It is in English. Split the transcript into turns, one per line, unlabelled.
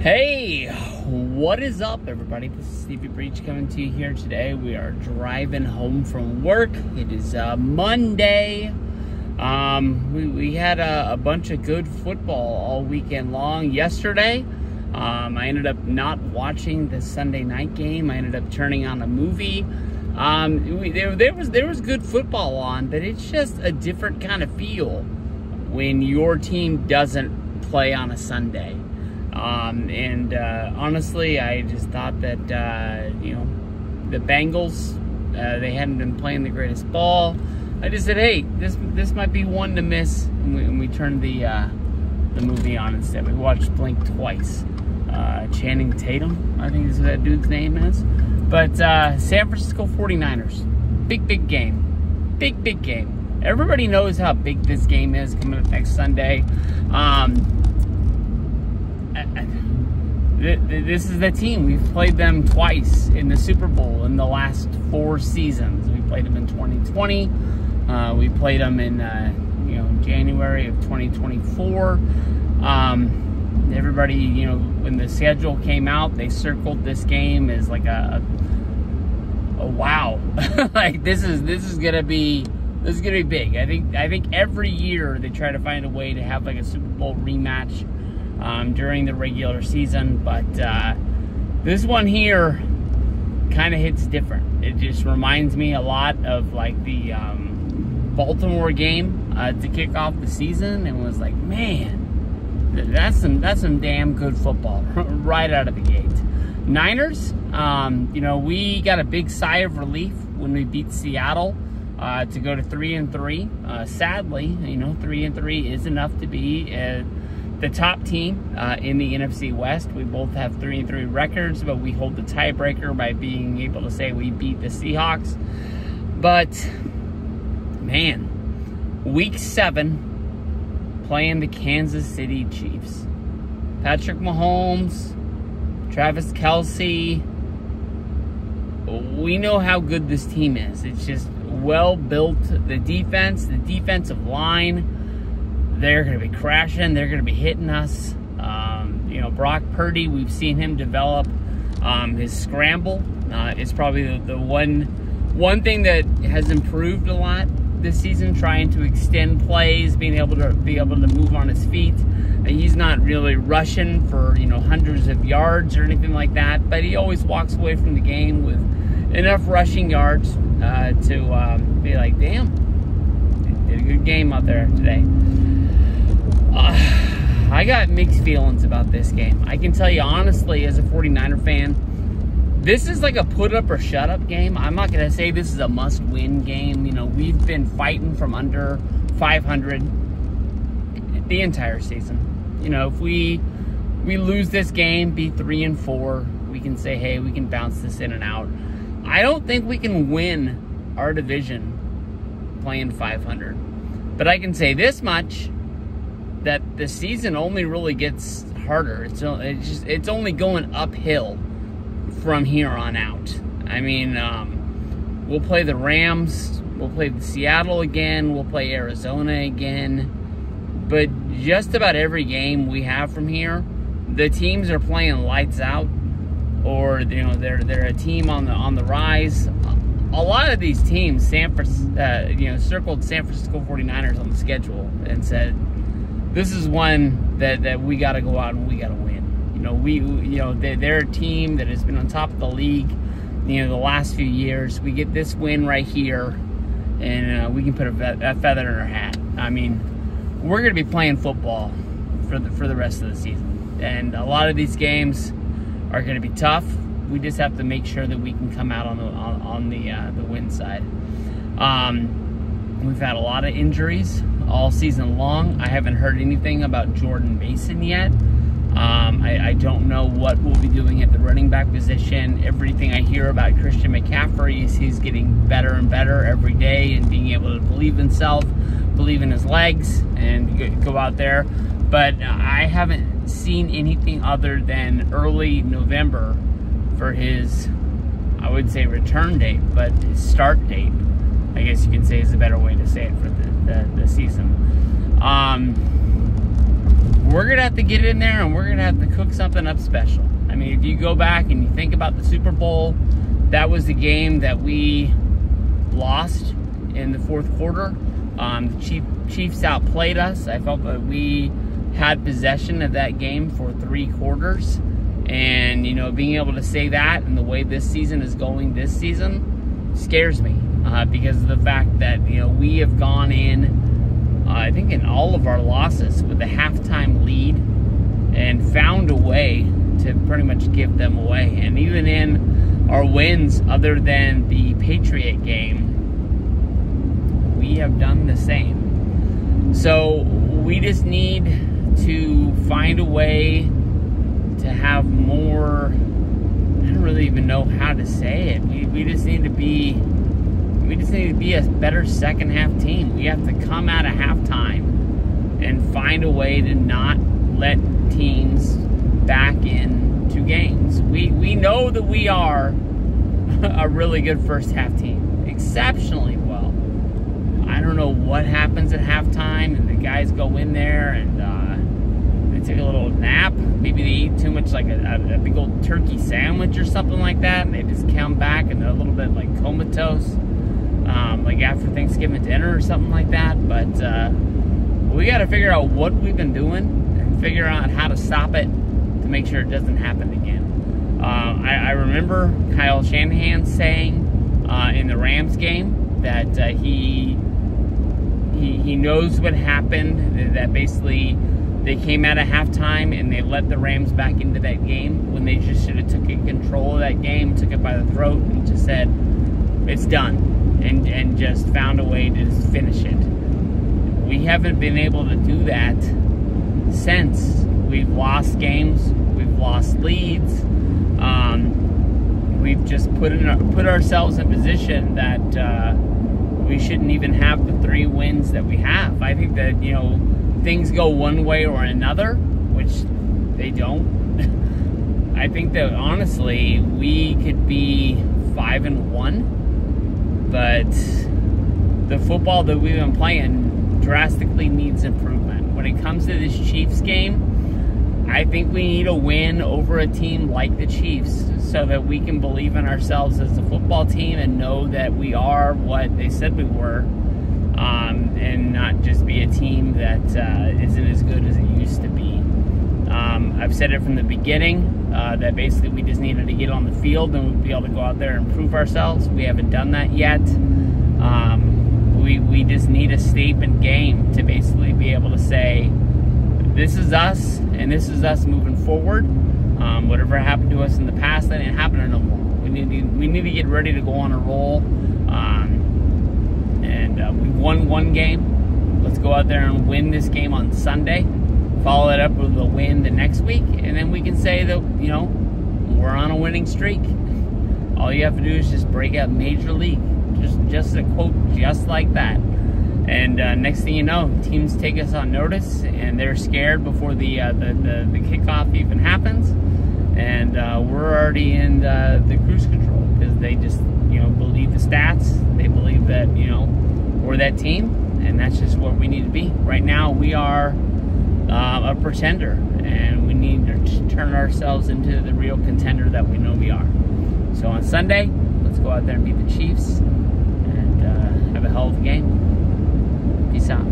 Hey, what is up, everybody? This is Stevie Breach coming to you here today. We are driving home from work. It is Monday. We had a bunch of good football all weekend long. Yesterday, I ended up not watching the Sunday night game. I ended up turning on a movie. There was good football on, but it's just a different kind of feel when your team doesn't play on a Sunday. Honestly, I just thought that, the Bengals, they hadn't been playing the greatest ball. I just said, hey, this might be one to miss, and we turned the movie on instead. We watched Blink twice. Channing Tatum, I think is what that dude's name is. But San Francisco 49ers, big game. Big game. Everybody knows how big this game is coming up next Sunday. This is the team. We've played them twice in the Super Bowl in the last 4 seasons. We played them in 2020. We played them in January of 2024. Everybody, when the schedule came out, they circled this game as like a wow. Like this is gonna be big. I think every year they try to find a way to have like a Super Bowl rematch during the regular season, but this one here kind of hits different. It just reminds me a lot of like the Baltimore game to kick off the season, and was like, man, that's some damn good football right out of the gate. Niners, we got a big sigh of relief when we beat Seattle to go to 3-3. Sadly, 3-3 is enough to be the top team in the NFC West. We both have 3-3 records, but we hold the tiebreaker by being able to say we beat the Seahawks. But man, week 7, playing the Kansas City Chiefs. Patrick Mahomes, Travis Kelce. We know how good this team is. It's just well built. The defense, the defensive line, they're going to be crashing. They're going to be hitting us. Brock Purdy, we've seen him develop. His scramble is probably the one thing that has improved a lot this season, trying to extend plays, being able to move on his feet. He's not really rushing for, hundreds of yards or anything like that, but he always walks away from the game with enough rushing yards to be like, damn, did a good game out there today. I got mixed feelings about this game. I can tell you honestly, as a 49er fan, this is like a put up or shut up game. I'm not going to say this is a must win game. We've been fighting from under 500 the entire season. If we lose this game, be 3-4, we can say, hey, we can bounce this in and out. I don't think we can win our division playing 500. But I can say this much, that the season only really gets harder. It's only going uphill from here on out. I mean, we'll play the Rams, we'll play the Seattle again, we'll play Arizona again, but just about every game we have from here, the teams are playing lights out, or they're a team on the rise. A lot of these teams, circled San Francisco 49ers on the schedule and said, this is one that we got to go out and we got to win. They're a team that has been on top of the league, the last few years. We get this win right here, and we can put a feather in our hat. I mean, we're going to be playing football for the rest of the season, and a lot of these games are going to be tough. We just have to make sure that we can come out on the win side. We've had a lot of injuries all season long. I haven't heard anything about Jordan Mason yet. I don't know what we'll be doing at the running back position. Everything I hear about Christian McCaffrey is he's getting better and better every day, and being able to believe in himself, believe in his legs, and go out there. But I haven't seen anything other than early November for his, I would say, return date, but his start date, I guess you can say, is a better way to say it for the season. we're going to have to get in there and we're going to have to cook something up special. I mean, if you go back and you think about the Super Bowl, that was the game that we lost in the fourth quarter. The Chiefs outplayed us. I felt that we had possession of that game for 3 quarters. And, you know, being able to say that and the way this season is going this season scares me because of the fact that, you know, we have gone in, I think in all of our losses with a halftime lead and found a way to pretty much give them away. And even in our wins, other than the Patriot game, we have done the same. So we just need to find a way to have more, I don't really even know how to say it. We just need to be a better second half team. We have to come out of halftime and find a way to not let teams back into games. We know that we are a really good first half team, exceptionally well. I don't know what happens at halftime, and the guys go in there and they take a little nap. Maybe they eat too much, like a big old turkey sandwich or something like that, and they just come back and they're a little bit like comatose, like after Thanksgiving dinner or something like that. But we got to figure out what we've been doing and figure out how to stop it to make sure it doesn't happen again. I remember Kyle Shanahan saying in the Rams game that he knows what happened, that basically they came out of halftime and they let the Rams back into that game when they just should have taken control of that game, took it by the throat and just said, it's done, and just found a way to just finish it. We haven't been able to do that since. We've lost games, we've lost leads, we've just put ourselves in a position that we shouldn't even have the 3 wins that we have. I think that, you know, things go one way or another, which they don't. I think that honestly we could be 5-1, but the football that we've been playing drastically needs improvement. When it comes to this Chiefs game, I think we need a win over a team like the Chiefs so that we can believe in ourselves as a football team and know that we are what they said we were. And not just be a team that isn't as good as it used to be. I've said it from the beginning that basically we just needed to get on the field and we'd be able to go out there and prove ourselves. We haven't done that yet. We just need a statement game to basically be able to say, this is us and this is us moving forward. Whatever happened to us in the past, that ain't happening no more. We need to get ready to go on a roll. We won 1 game. Let's go out there and win this game on Sunday. Follow it up with a win the next week, and then we can say that, you know, we're on a winning streak. All you have to do is just break out Major League. Just a quote just like that. And next thing you know, teams take us on notice, and they're scared before the kickoff even happens. And we're already in the cruise control because they just, you know, believe the stats. They believe that, you know, we're that team, and that's just what we need to be. Right now, we are a pretender, and we need to turn ourselves into the real contender that we know we are. So on Sunday, let's go out there and beat the Chiefs and have a hell of a game. Peace out.